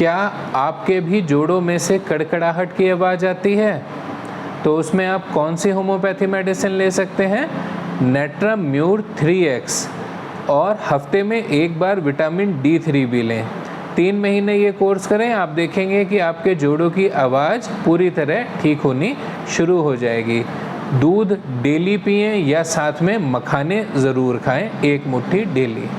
क्या आपके भी जोड़ों में से कड़कड़ाहट की आवाज़ आती है? तो उसमें आप कौन सी होम्योपैथी मेडिसिन ले सकते हैं? नेट्रम म्यूर 3x, और हफ्ते में एक बार विटामिन D3 भी लें। 3 महीने ये कोर्स करें, आप देखेंगे कि आपके जोड़ों की आवाज़ पूरी तरह ठीक होनी शुरू हो जाएगी। दूध डेली पिएं या साथ में मखाने ज़रूर खाएं, 1 मुट्ठी डेली।